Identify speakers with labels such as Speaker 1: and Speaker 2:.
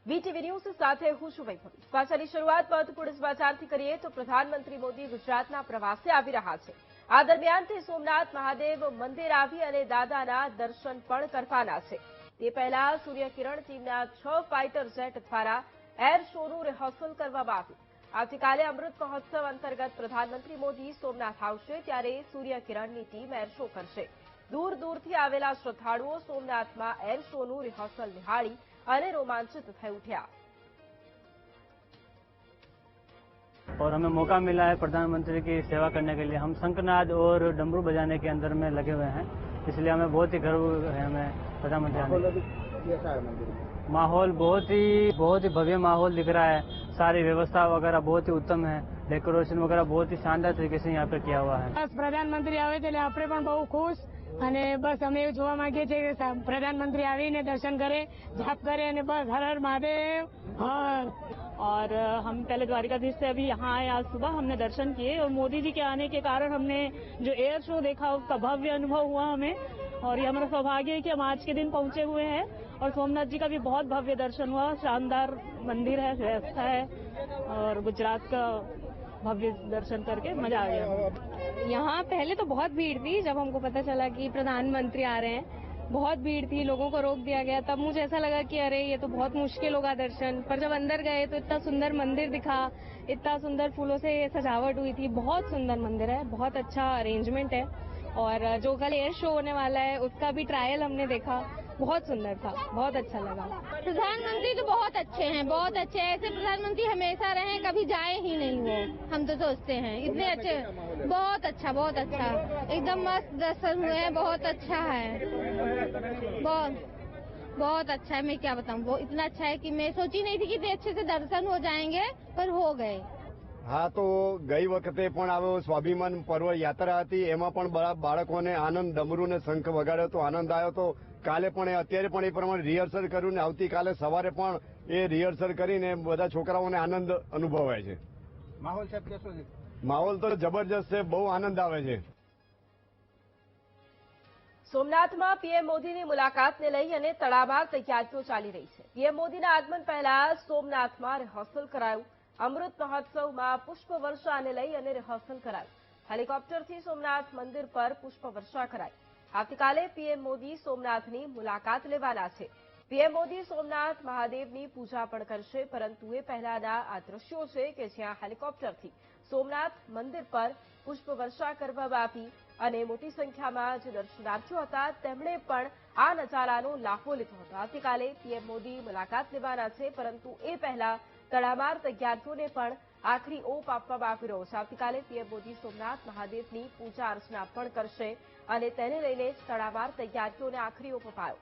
Speaker 1: VTV news સાથે હું છું વૈભવી। સમાચારની શરૂઆત મહત્વપૂર્ણ સમાચારથી કરીએ તો પ્રધાનમંત્રી મોદી ગુજરાતના પ્રવાસે આવી રહ્યા છે। આ દરમિયાન તે સોમનાથ મહાદેવ મંદિર આવી અને દાદાના દર્શન પણ કરવાના છે। તે પહેલા સૂર્યકિરણ ટીમના 6 ફાઇટર જેટ દ્વારા એર શોનું રિહર્સલ કરવામાં આવ્યું। આવતીકાલે અમૃત મહોત્સવ અંતર્ગત પ્રધાનમંત્રી મોદી સોમનાથ આવશે ત્યારે સૂર્યકિરણની ટીમ એર શો કરશે। दूर दूरથી આવેલા શ્રદ્ધાળુઓ સોમનાથમાં એર શોનું રિહર્સલ નિહાળી અને રોમાંચિત થઈ ઉઠ્યા।
Speaker 2: और हमें मौका मिला है प्रधानमंत्री की सेवा करने के लिए। हम शंखनाद और डमरू बजाने के अंदर में लगे हुए हैं, इसलिए हमें बहुत ही गर्व है। हमें प्रधानमंत्री माहौल बहुत ही भव्य माहौल दिख रहा है। सारी व्यवस्था वगैरह बहुत ही उत्तम है। डेकोरेशन वगैरह बहुत ही शानदार तरीके से यहाँ पे किया हुआ है।
Speaker 3: बस प्रधानमंत्री आवे એટલે આપણે પણ બહુ ખુશ અને બસ અમે એવું જોવા માંગીએ છીએ કે પ્રધાનમંત્રી આવીને દર્શન કરે, જાપ કરે અને બસ હર હર महादेव हर।
Speaker 4: और हम पहले द्वारिकाधीश से अभी यहाँ आए, आज सुबह हमने दर्शन किए और मोदी जी के आने के कारण हमने जो एयर शो देखा उसका भव्य अनुभव हुआ हमें। और ये हमारा सौभाग्य है कि हम आज के दिन पहुंचे हुए हैं और सोमनाथ जी का भी बहुत भव्य दर्शन हुआ। शानदार मंदिर है, व्यवस्था है और गुजरात का भव्य दर्शन करके मजा आ गया।
Speaker 5: यहाँ पहले तो बहुत भीड़ थी, जब हमको पता चला कि प्रधानमंत्री आ रहे हैं बहुत भीड़ थी, लोगों को रोक दिया गया। तब मुझे ऐसा लगा कि अरे ये तो बहुत मुश्किल होगा दर्शन, पर जब अंदर गए तो इतना सुंदर मंदिर दिखा, इतना सुंदर फूलों से सजावट हुई थी। बहुत सुंदर मंदिर है, बहुत अच्छा अरेंजमेंट है। और जो कल एयर शो होने वाला है उसका भी ट्रायल हमने देखा, बहुत सुंदर था, बहुत अच्छा लगा।
Speaker 6: प्रधानमंत्री तो बहुत अच्छे हैं, बहुत अच्छे हैं। ऐसे प्रधानमंत्री हमेशा रहे, कभी जाए ही नहीं वो, हम तो सोचते हैं इतने अच्छे। बहुत अच्छा एकदम मस्त दर्शन हुए हैं, बहुत अच्छा है, बहुत अच्छा है। मैं क्या बताऊं, वो इतना अच्छा है कि मैं सोची नहीं थी कि इतने अच्छे से दर्शन हो जाएंगे, पर हो गए।
Speaker 7: हाँ, तो गई वखते पण आवो स्वाभिमान पर्व यात्रा हती, एमां पण बाळकोने आनंद, डमरू ने शंख वगाड्यो तो आनंद आव्यो। तो काले पण अत्यारे पण ए प्रमाणे रिहर्सल कर्युं ने आवतीकाले सवारे पण ए रिहर्सल करीने बधा छोकराओने आनंद अनुभवाय छे। माहोल साहेब केशो छे? माहोल तो जबरदस्त है, बहु आनंद आवे छे।
Speaker 1: સોમનાથમાં પીએમ મોદીની મુલાકાતને લઈ અને તડામાર તૈયારીઓ ચાલી રહી છે। પીએમ મોદીના આગમન પહેલા સોમનાથમાં રિહર્સલ કરાયું। અમૃત મહોત્સવમાં પુષ્પવર્ષાને લઈ અને રિહર્સલ કરાયું। હેલિકોપ્ટરથી સોમનાથ મંદિર પર પુષ્પવર્ષા કરાઈ। આવતીકાલે પીએમ મોદી સોમનાથની મુલાકાત લેવાના છે। પીએમ મોદી સોમનાથ મહાદેવની પૂજા પણ કરશે, પરંતુ એ પહેલાના આ દ્રશ્યો છે કે જ્યાં હેલિકોપ્ટરથી સોમનાથ મંદિર પર પુષ્પવર્ષા કરવામાં આવી અને મોટી સંખ્યામાં જે દર્શનાર્થીઓ હતા તેમણે પણ આ નજારાનો લાહવો લીધો હતો। આવતીકાલે પીએમ મોદી મુલાકાત લેવાના છે, પરંતુ એ પહેલા તડામાર તૈયારીઓને પણ આખરી ઓપ આપવામાં આવી રહ્યો છે। આવતીકાલે પીએમ મોદી સોમનાથ મહાદેવની પૂજા અર્ચના પણ કરશે અને તેને લઈને તડામાર તૈયારીઓને આખરી ઓપ અપાયો।